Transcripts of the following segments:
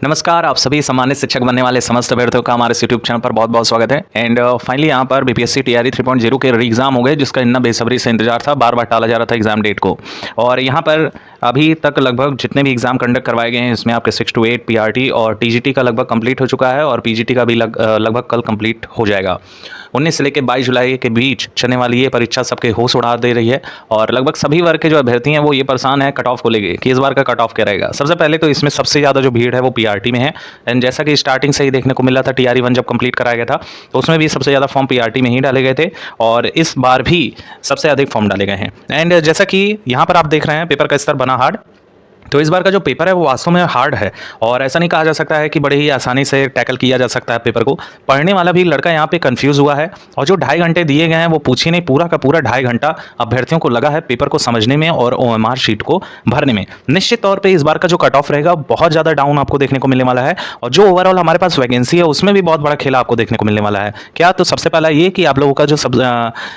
नमस्कार, आप सभी सम्मानित शिक्षक बनने वाले समस्त अभ्यर्थियों का हमारे यूट्यूब चैनल पर बहुत बहुत स्वागत है। एंड फाइनली यहाँ पर बीपीएससी टीआरई 3.0 के री एग्जाम हो गए, जिसका इतना बेसब्री से इंतजार था, बार बार टाला जा रहा था एग्जाम डेट को। और यहाँ पर अभी तक लगभग जितने भी एग्जाम कंडक्ट करवाए गए हैं, इसमें आपके 6 to 8 पीआरटी और टीजीटी का लगभग कंप्लीट हो चुका है और पीजीटी का भी लगभग कल कंप्लीट हो जाएगा। 19 से लेकर 22 जुलाई के बीच चलने वाली ये परीक्षा सबके होश उड़ा दे रही है और लगभग सभी वर्ग के जो अभ्यर्थी हैं वो ये परेशान है कट ऑफ को लेके कि इस बार का कट ऑफ क्या रहेगा। सबसे पहले तो इसमें सबसे ज़्यादा जो भीड़ है वो पीआरटी में है। एंड जैसा कि स्टार्टिंग से ही देखने को मिला था, टीआरई 1 जब कंप्लीट कराया गया था तो उसमें भी सबसे ज़्यादा फॉर्म पीआरटी में ही डाले गए थे और इस बार भी सबसे अधिक फॉर्म डाले गए हैं। एंड जैसा कि यहाँ पर आप देख रहे हैं पेपर का स्तर बना हार्ड, तो इस बार का जो पेपर है वो वास्तव में हार्ड है और ऐसा नहीं कहा जा सकता है कि बड़े ही आसानी से टैकल किया जा सकता है पेपर को। पढ़ने वाला भी लड़का यहाँ पे कंफ्यूज हुआ है और जो 2.5 घंटे दिए गए हैं वो पूछिए नहीं, पूरा का पूरा 2.5 घंटा अभ्यर्थियों को लगा है पेपर को समझने में और ओएमआर शीट को भरने में। निश्चित तौर पर इस बार का जो कट ऑफ रहेगा बहुत ज़्यादा डाउन आपको देखने को मिलने वाला है और जो ओवरऑल हमारे पास वैकेंसी है उसमें भी बहुत बड़ा खेला आपको देखने को मिलने वाला है। क्या तो सबसे पहला ये कि आप लोगों का जो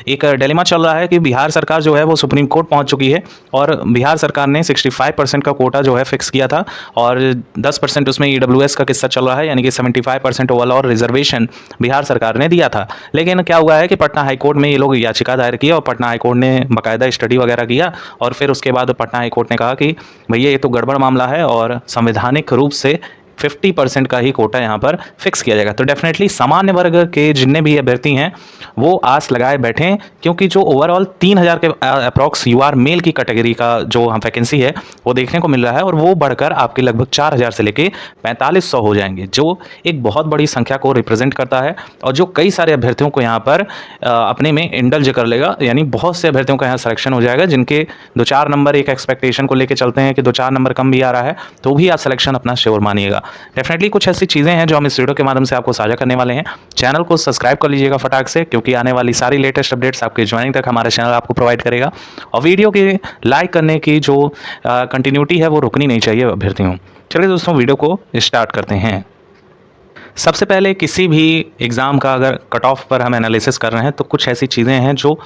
एक डिलेमा चल रहा है कि बिहार सरकार जो है वो सुप्रीम कोर्ट पहुँच चुकी है और बिहार सरकार ने 65% का कोटा जो है फिक्स किया था और 10% उसमें ईडब्ल्यूएस का किस्सा चल रहा है, यानी कि 75% ओवरऑल और रिजर्वेशन बिहार सरकार ने दिया था। लेकिन क्या हुआ है कि पटना हाईकोर्ट में ये लोग याचिका दायर की और पटना हाईकोर्ट ने बाकायदा स्टडी वगैरह किया और फिर उसके बाद पटना हाईकोर्ट ने कहा कि भैया ये तो गड़बड़ मामला है और संवैधानिक रूप से 50% का ही कोटा यहाँ पर फिक्स किया जाएगा। तो डेफिनेटली सामान्य वर्ग के जितने भी अभ्यर्थी हैं वो आस लगाए बैठे, क्योंकि जो ओवरऑल 3000 के अप्रॉक्स यूआर मेल की कैटेगरी का जो हम वैकेंसी है वो देखने को मिल रहा है और वो बढ़कर आपके लगभग 4000 से लेके 4500 हो जाएंगे, जो एक बहुत बड़ी संख्या को रिप्रेजेंट करता है और जो कई सारे अभ्यर्थियों को यहाँ पर अपने में इंडल्ज कर लेगा। यानी बहुत से अभ्यर्थियों का यहाँ सिलेक्शन हो जाएगा जिनके 2-4 नंबर एक एक्सपेक्टेशन को लेकर चलते हैं कि 2-4 नंबर कम भी आ रहा है तो भी आप सिलेक्शन अपना श्योर मानिएगा। डेफिनेटली कुछ ऐसी चीज़ें हैं जो हम इस वीडियो के माध्यम से आपको साझा करने वाले हैं। चैनल को सब्सक्राइब कर लीजिएगा फटाक से, क्योंकि आने वाली सारी लेटेस्ट अपडेट्स आपके ज्वाइनिंग तक हमारा चैनल आपको प्रोवाइड करेगा और वीडियो के लाइक करने की जो कंटिन्यूटी है वो रुकनी नहीं चाहिए अभ्यर्थियों। चलिए दोस्तों, वीडियो को स्टार्ट करते हैं। सबसे पहले किसी भी एग्ज़ाम का अगर कट ऑफ पर हम एनालिसिस कर रहे हैं तो कुछ ऐसी चीज़ें हैं जो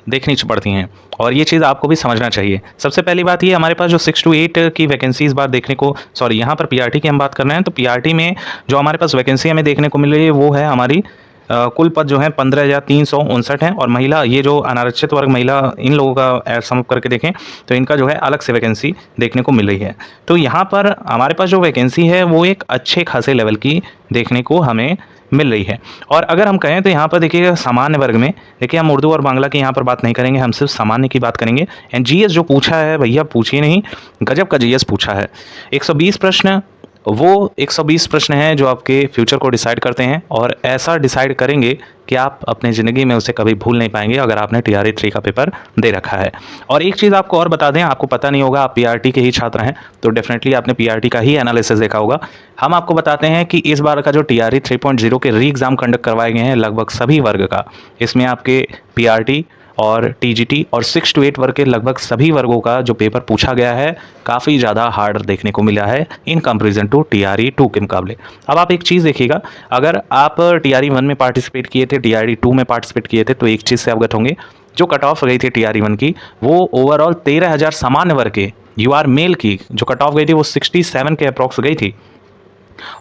देखनी पड़ती हैं और ये चीज़ आपको भी समझना चाहिए। सबसे पहली बात ये, हमारे पास जो 6 to 8 की वैकेंसी इस बार देखने को, सॉरी यहाँ पर पीआरटी की हम बात कर रहे हैं, तो पीआरटी में जो हमारे पास वैकेंसी हमें देखने को मिल रही है वो है हमारी कुल पद जो है 15,359 हैं और महिला, ये जो अनारक्षित वर्ग महिला, इन लोगों का सम अप करके देखें तो इनका जो है अलग से वैकेंसी देखने को मिल रही है। तो यहाँ पर हमारे पास जो वैकेंसी है वो एक अच्छे खासे लेवल की देखने को हमें मिल रही है। और अगर हम कहें तो यहाँ पर देखिएगा सामान्य वर्ग में, देखिए हम उर्दू और बांग्ला की यहाँ पर बात नहीं करेंगे, हम सिर्फ सामान्य की बात करेंगे। एंड जीएस जो पूछा है भैया पूछिए नहीं, गजब का जीएस पूछा है। 120 प्रश्न, वो 120 प्रश्न हैं जो आपके फ्यूचर को डिसाइड करते हैं और ऐसा डिसाइड करेंगे कि आप अपने ज़िंदगी में उसे कभी भूल नहीं पाएंगे अगर आपने टीआरई 3 का पेपर दे रखा है। और एक चीज़ आपको और बता दें, आपको पता नहीं होगा, आप पीआरटी के ही छात्र हैं तो डेफिनेटली आपने पीआरटी का ही एनालिसिस देखा होगा। हम आपको बताते हैं कि इस बार का जो टीआरई 3.0 के री एग्ज़ाम कंडक्ट करवाए गए हैं लगभग सभी वर्ग का, इसमें आपके पीआरटी और टीजीटी और 6 to 8 वर्ग के लगभग सभी वर्गों का जो पेपर पूछा गया है काफ़ी ज़्यादा हार्ड देखने को मिला है इन कंपैरिजन टू टीआरई 2 के मुकाबले। अब आप एक चीज़ देखिएगा, अगर आप टीआरई 1 में पार्टिसिपेट किए थे, टीआरई 2 में पार्टिसिपेट किए थे, तो एक चीज़ से अवगत होंगे, जो कट ऑफ गई थी टीआरई 1 की वो ओवरऑल 13,000 सामान्य वर्ग के यूआर मेल की जो कट ऑफ गई थी वो 67 के अप्रॉक्स गई थी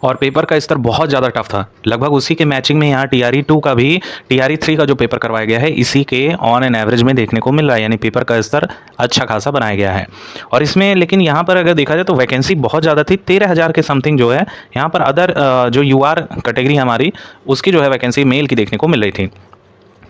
और पेपर का स्तर बहुत ज़्यादा टफ था। लगभग उसी के मैचिंग में यहाँ टीआरई 2 का भी टीआरई 3 का जो पेपर करवाया गया है इसी के ऑन एन एवरेज में देखने को मिल रहा है, यानी पेपर का स्तर अच्छा खासा बनाया गया है। और इसमें लेकिन यहाँ पर अगर देखा जाए तो वैकेंसी बहुत ज़्यादा थी, 13,000 के समथिंग जो है यहाँ पर अदर जो यूआर कैटेगरी हमारी उसकी जो है वैकेंसी मेल की देखने को मिल रही थी।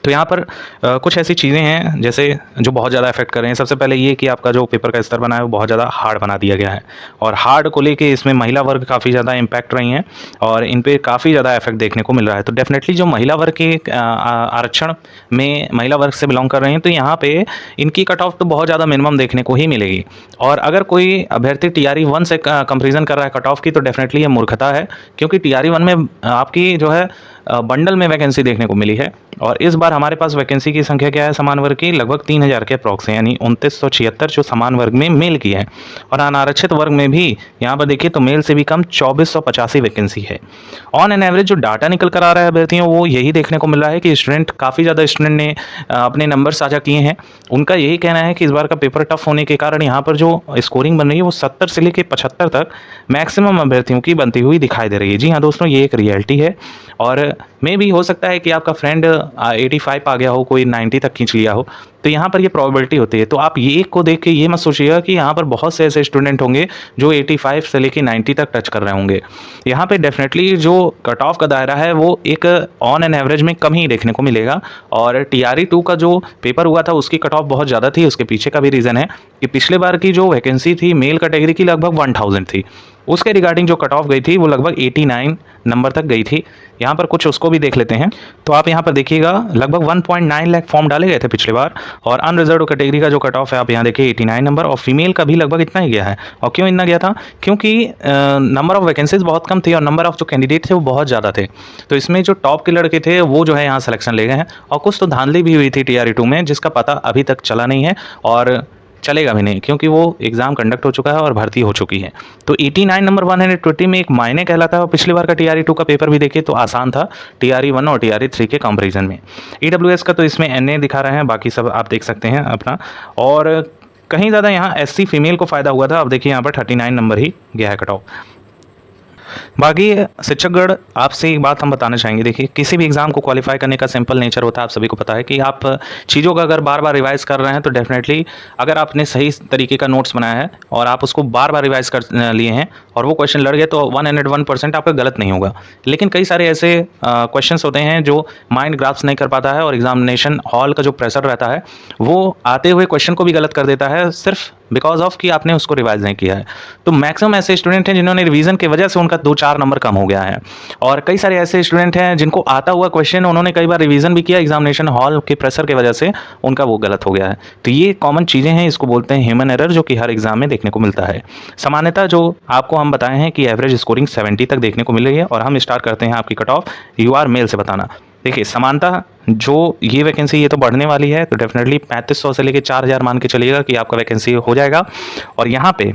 तो यहाँ पर कुछ ऐसी चीज़ें हैं जैसे जो बहुत ज़्यादा इफेक्ट कर रहे हैं। सबसे पहले ये कि आपका जो पेपर का स्तर बना है वो बहुत ज़्यादा हार्ड बना दिया गया है और हार्ड को लेके इसमें महिला वर्ग काफ़ी ज़्यादा इम्पैक्ट रही हैं और इन पे काफ़ी ज़्यादा इफेक्ट देखने को मिल रहा है। तो डेफिनेटली जो महिला वर्ग के आरक्षण में महिला वर्ग से बिलोंग कर रहे हैं तो यहाँ पे इनकी कट ऑफ तो बहुत ज़्यादा मिनिमम देखने को ही मिलेगी। और अगर कोई अभ्यर्थी टीआरई 1 से कंपेरिजन कर रहा है कट ऑफ की तो डेफिनेटली ये मूर्खता है, क्योंकि टीआरई 1 में आपकी जो है बंडल में वैकेंसी देखने को मिली है। और इस बार हमारे पास वैकेंसी की संख्या क्या है समान वर्ग की, लगभग 3000 के अप्रॉक्स है, यानी 2976 जो समान वर्ग में मेल की है। और अनारक्षित वर्ग में भी यहाँ पर देखिए तो मेल से भी कम 2485 वैकेंसी है। ऑन एन एवरेज जो डाटा निकल कर आ रहा है अभ्यर्थियों, वो यही देखने को मिल रहा है कि स्टूडेंट काफ़ी ज़्यादा स्टूडेंट ने अपने नंबर साझा किए हैं। उनका यही कहना है कि इस बार का पेपर टफ होने के कारण यहाँ पर जो स्कोरिंग बन रही है वो 70 से लेकर 75 तक मैक्सिमम अभ्यर्थियों की बनती हुई दिखाई दे रही है। जी हाँ दोस्तों, ये एक रियलिटी है। और मे भी हो सकता है कि आपका फ्रेंड 85 आ गया हो, कोई 90 तक खींच लिया हो, तो यहाँ पर ये प्रोबेबिलिटी होती है। तो आप ये एक को देख के ये मत सोचिएगा कि यहाँ पर बहुत से ऐसे स्टूडेंट होंगे जो 85 से लेके 90 तक टच कर रहे होंगे। यहाँ पे डेफिनेटली जो कट ऑफ का दायरा है वो एक ऑन एन एवरेज में कम ही देखने को मिलेगा। और TRE 2 का जो पेपर हुआ था उसकी कट ऑफ बहुत ज़्यादा थी। उसके पीछे का भी रीज़न है कि पिछले बार की जो वैकेंसी थी मेल कैटेगरी की लगभग 1000 थी, उसके रिगार्डिंग जो कट ऑफ गई थी वो लगभग 89 नंबर तक गई थी। यहाँ पर कुछ उसको भी देख लेते हैं। तो आप यहाँ पर देखिएगा लगभग 1.9 लाख फॉर्म डाले गए थे पिछले बार। और अनरिजर्व कैटेगरी का जो कट ऑफ है आप यहाँ देखिए 89 नंबर, और फीमेल का भी लगभग इतना ही गया है। और क्यों इतना गया था? क्योंकि नंबर ऑफ वैकेंसीज बहुत कम थी और नंबर ऑफ जो कैंडिडेट थे वो बहुत ज़्यादा थे। तो इसमें जो टॉप के लड़के थे वो जो है यहाँ सिलेक्शन ले गए हैं। और कुछ तो धांधली भी हुई थी TRE 2 में जिसका पता अभी तक चला नहीं है और चलेगा भी नहीं, क्योंकि वो एग्ज़ाम कंडक्ट हो चुका है और भर्ती हो चुकी है। तो 89 नंबर 120 में एक मायने कहलाता है। और पिछली बार का TRE 2 का पेपर भी देखिए तो आसान था TRE 1 और TRE 3 के कंपैरिजन में। EWS का तो इसमें NA दिखा रहे हैं, बाकी सब आप देख सकते हैं अपना। और कहीं ज़्यादा यहाँ SC फीमेल को फ़ायदा हुआ था। अब देखिए यहाँ पर 39 नंबर ही गया है कट ऑफ। बाकी शिक्षकगण आपसे एक बात हम बताना चाहेंगे, देखिए किसी भी एग्ज़ाम को क्वालिफाई करने का सिंपल नेचर होता है, आप सभी को पता है कि आप चीज़ों का अगर बार बार रिवाइज़ कर रहे हैं तो डेफिनेटली अगर आपने सही तरीके का नोट्स बनाया है और आप उसको बार बार रिवाइज़ कर लिए हैं और वो क्वेश्चन लड़ गए तो 101% आपका गलत नहीं होगा। लेकिन कई सारे ऐसे क्वेश्चंस होते हैं जो माइंड ग्रास्प नहीं कर पाता है और एग्जामिनेशन हॉल का जो प्रेशर रहता है वो आते हुए क्वेश्चन को भी गलत कर देता है, सिर्फ बिकॉज ऑफ कि आपने उसको रिवाइज नहीं किया है। तो मैक्सिमम ऐसे स्टूडेंट हैं जिन्होंने रिवीजन की वजह से उनका 2-4 नंबर कम हो गया है। और कई सारे ऐसे स्टूडेंट हैं जिनको आता हुआ क्वेश्चन उन्होंने कई बार रिवीजन भी किया, एग्जामिनेशन हॉल के प्रेशर की वजह से उनका वो गलत हो गया है। तो ये कॉमन चीज़ें हैं, इसको बोलते हैं ह्यूमन एरर, जो कि हर एग्जाम में देखने को मिलता है। सामान्यतः जो आपको हम बताए हैं कि एवरेज स्कोरिंग 70 तक देखने को मिल रही है। और हम स्टार्ट करते हैं आपकी कट ऑफ UR मेल से बताना। देखिए समानता जो ये वैकेंसी ये तो बढ़ने वाली है, तो डेफिनेटली 3500 से लेकर 4000 मान के चलिएगा कि आपका वैकेंसी हो जाएगा। और यहाँ पे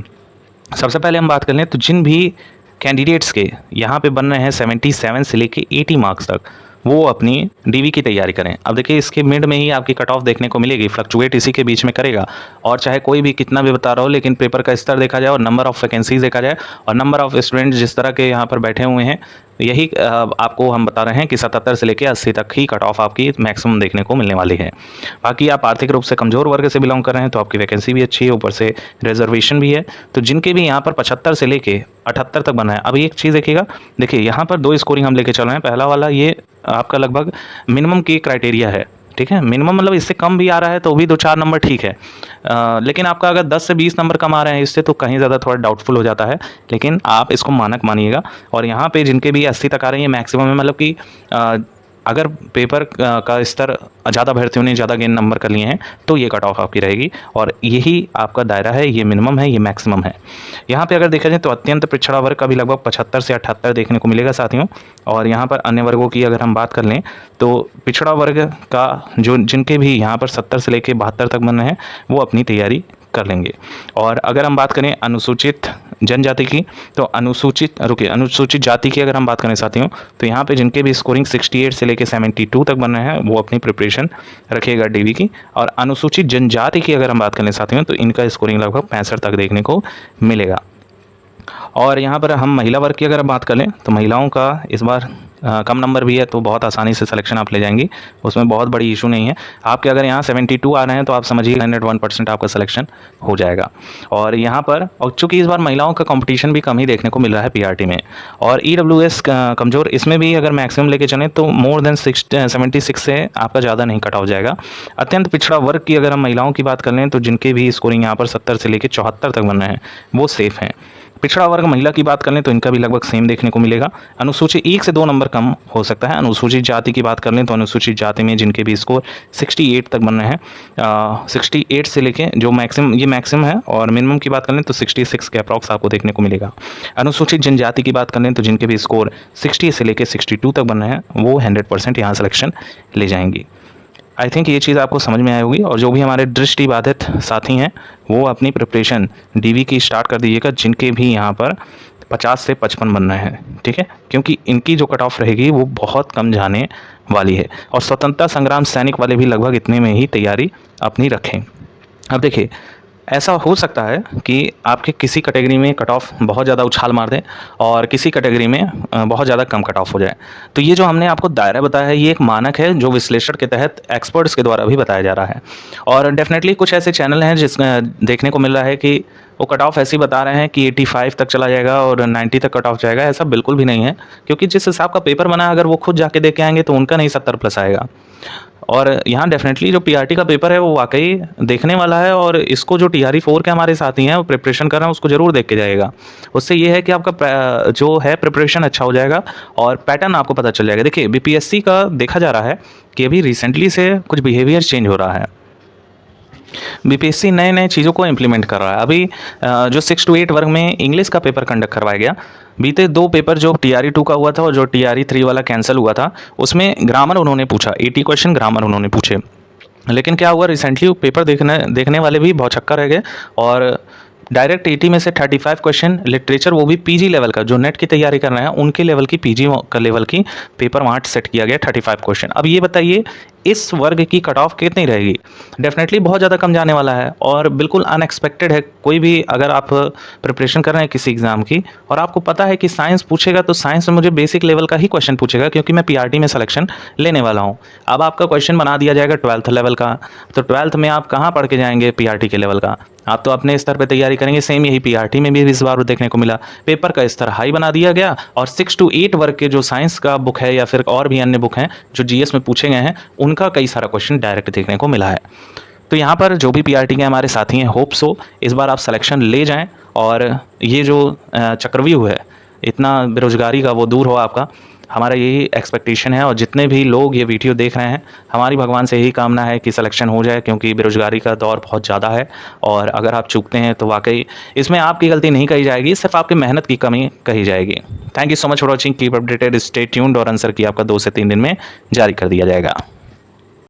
सबसे पहले हम बात कर लें तो जिन भी कैंडिडेट्स के यहाँ पे बन रहे हैं 77 से लेके 80 मार्क्स तक, वो अपनी DV की तैयारी करें। अब देखिए इसके मिड में ही आपकी कट ऑफ देखने को मिलेगी, फ्लक्चुएट इसी के बीच में करेगा। और चाहे कोई भी कितना भी बता रहा हो, लेकिन पेपर का स्तर देखा जाए और नंबर ऑफ वैकेंसीज देखा जाए और नंबर ऑफ स्टूडेंट जिस तरह के यहाँ पर बैठे हुए हैं, यही आपको हम बता रहे हैं कि 77 से लेकर 80 तक ही कट ऑफ आपकी मैक्सिमम देखने को मिलने वाली है। बाकी आप आर्थिक रूप से कमज़ोर वर्ग से बिलोंग कर रहे हैं तो आपकी वैकेंसी भी अच्छी है, ऊपर से रिजर्वेशन भी है। तो जिनके भी यहाँ पर 75 से लेके 78 तक बना है। अब एक चीज़ देखिएगा, देखिए यहाँ पर 2 स्कोरिंग हम लेके चल रहे हैं। पहला वाला ये आपका लगभग मिनिमम की क्राइटेरिया है, ठीक है। मिनिमम मतलब इससे कम भी आ रहा है तो भी 2-4 नंबर ठीक है। लेकिन आपका अगर 10 से 20 नंबर कम आ रहे हैं इससे तो कहीं ज़्यादा थोड़ा डाउटफुल हो जाता है, लेकिन आप इसको मानक मानिएगा। और यहाँ पे जिनके भी 80 तक आ रही है मैक्सिमम में, मतलब कि अगर पेपर का स्तर ज़्यादा अभ्यर्थियों ने ज़्यादा गेन नंबर कर लिए हैं तो ये कट ऑफ आपकी रहेगी। और यही आपका दायरा है, ये मिनिमम है, ये मैक्सिमम है। यहाँ पे अगर देखा जाए तो अत्यंत पिछड़ा वर्ग का भी लगभग 75 से 78 देखने को मिलेगा साथियों। और यहाँ पर अन्य वर्गों की अगर हम बात कर लें तो पिछड़ा वर्ग का जो जिनके भी यहाँ पर 70 से लेकर 72 तक बन रहे हैं वो अपनी तैयारी कर लेंगे। और अगर हम बात करें अनुसूचित जनजाति की तो अनुसूचित जाति की अगर हम बात करें साथियों तो यहाँ पे जिनके भी स्कोरिंग 68 से लेकर 72 तक बन रहे हैं वो अपनी प्रिपरेशन रखिएगा DV की। और अनुसूचित जनजाति की अगर हम बात करें साथियों तो इनका स्कोरिंग लगभग 65 तक देखने को मिलेगा। और यहाँ पर हम महिला वर्ग की अगर बात कर लें तो महिलाओं का इस बार कम नंबर भी है तो बहुत आसानी से सिलेक्शन आप ले जाएंगी, उसमें बहुत बड़ी इशू नहीं है। आपके अगर यहाँ 72 आ रहे हैं तो आप समझिए 101% आपका सिलेक्शन हो जाएगा। और यहाँ पर और चूँकि इस बार महिलाओं का कंपटीशन भी कम ही देखने को मिल रहा है PRT में। और EWS कमज़ोर, इसमें भी अगर मैक्सिमम लेके चलें तो मोर देन 76 से आपका ज़्यादा नहीं कटा हो जाएगा। अत्यंत पिछड़ा वर्ग की अगर हम महिलाओं की बात कर लें तो जिनके भी स्कोरिंग यहाँ पर 70 से लेकर 74 तक बन रहे हैं वो सेफ़ हैं। पिछड़ा वर्ग महिला की बात कर लें तो इनका भी लगभग सेम देखने को मिलेगा। अनुसूची 1 से 2 नंबर कम हो सकता है। अनुसूचित जाति की बात कर लें तो अनुसूचित जाति में जिनके भी स्कोर 68 तक बन रहे हैं, 68 से लेके जो मैक्सिमम, ये मैक्सिमम है, और मिनिमम की बात कर लें तो 66 के अप्रॉक्स आपको देखने को मिलेगा। अनुसूचित जनजाति की बात कर लें तो जिनके भी स्कोर 60 से लेके 62 तक बन रहे हैं वो 100% यहाँ सिलेक्शन ले जाएंगी। आई थिंक ये चीज़ आपको समझ में आई होगी। और जो भी हमारे दृष्टिबाधित साथी हैं वो अपनी प्रिपरेशन डीवी की स्टार्ट कर दीजिएगा, जिनके भी यहाँ पर 50 से 55 बन रहे हैं, ठीक है, क्योंकि इनकी जो कट ऑफ रहेगी वो बहुत कम जाने वाली है। और स्वतंत्रता संग्राम सैनिक वाले भी लगभग इतने में ही तैयारी अपनी रखें। अब देखिए, ऐसा हो सकता है कि आपके किसी कैटेगरी में कट ऑफ बहुत ज़्यादा उछाल मार दें और किसी कैटेगरी में बहुत ज़्यादा कम कट ऑफ हो जाए। तो ये जो हमने आपको दायरा बताया है ये एक मानक है जो विश्लेषण के तहत एक्सपर्ट्स के द्वारा भी बताया जा रहा है। और डेफिनेटली कुछ ऐसे चैनल हैं जिसमें देखने को मिल रहा है कि वो कट ऑफ ऐसे ही बता रहे हैं कि 85 तक चला जाएगा और 90 तक कट ऑफ जाएगा। ऐसा बिल्कुल भी नहीं है, क्योंकि जिस हिसाब का पेपर बना है अगर वो खुद जाके दे के आएंगे तो उनका नहीं 70+ आएगा। और यहाँ डेफिनेटली जो पीआरटी का पेपर है वो वाकई देखने वाला है, और इसको जो टीआरई 4 के हमारे साथी हैं वो प्रिपरेशन कर रहे हैं उसको ज़रूर देख के जाएगा। उससे ये है कि आपका जो है प्रिपरेशन अच्छा हो जाएगा और पैटर्न आपको पता चल जाएगा। देखिए, बीपीएससी का देखा जा रहा है कि अभी रिसेंटली से कुछ बिहेवियर चेंज हो रहा है। बीपीएससी नए नए चीज़ों को इम्प्लीमेंट कर रहा है। अभी जो 6 to 8 वर्ग में इंग्लिश का पेपर कंडक्ट करवाया गया, बीते 2 पेपर जो टीआरई 2 का हुआ था और जो टीआरई 3 वाला कैंसिल हुआ था, उसमें ग्रामर उन्होंने पूछा, 80 क्वेश्चन ग्रामर उन्होंने पूछे। लेकिन क्या हुआ, रिसेंटली वो पेपर देखने वाले भी बहुत छक्का रह गए और डायरेक्ट 80 में से 35 क्वेश्चन लिटरेचर, वो भी पीजी लेवल का, जो नेट की तैयारी कर रहे हैं उनके लेवल की, पीजी का लेवल की पेपर वहाँ सेट किया गया 35 क्वेश्चन। अब ये बताइए इस वर्ग की कट ऑफ कितनी रहेगी? डेफिनेटली बहुत ज़्यादा कम जाने वाला है और बिल्कुल अनएक्सपेक्टेड है। कोई भी अगर आप प्रिपरेशन कर रहे हैं किसी एग्ज़ाम की और आपको पता है कि साइंस पूछेगा तो साइंस में मुझे बेसिक लेवल का ही क्वेश्चन पूछेगा, क्योंकि मैं पीआरटी में सिलेक्शन लेने वाला हूँ। अब आपका क्वेश्चन बना दिया जाएगा 12th लेवल का, तो 12th में आप कहाँ पढ़ के जाएंगे पीआरटी के लेवल का? आप तो अपने स्तर पे तैयारी करेंगे। सेम यही पीआरटी में भी इस बार देखने को मिला, पेपर का स्तर हाई बना दिया गया और 6 to 8 वर्ग के जो साइंस का बुक है या फिर और भी अन्य बुक हैं जो जीएस में पूछे गए हैं उनका कई सारा क्वेश्चन डायरेक्ट देखने को मिला है। तो यहाँ पर जो भी पीआरटी के हमारे साथी हैं, होप सो इस बार आप सिलेक्शन ले जाएं और ये जो चक्रव्यूह है इतना बेरोजगारी का वो दूर हो आपका। हमारा यही एक्सपेक्टेशन है और जितने भी लोग ये वीडियो देख रहे हैं हमारी भगवान से यही कामना है कि सिलेक्शन हो जाए, क्योंकि बेरोजगारी का दौर बहुत ज़्यादा है और अगर आप चूकते हैं तो वाकई इसमें आपकी गलती नहीं कही जाएगी, सिर्फ आपकी मेहनत की कमी कही जाएगी। Thank you so much for watching, keep updated, stay tuned और आंसर की आपका 2 से 3 दिन में जारी कर दिया जाएगा।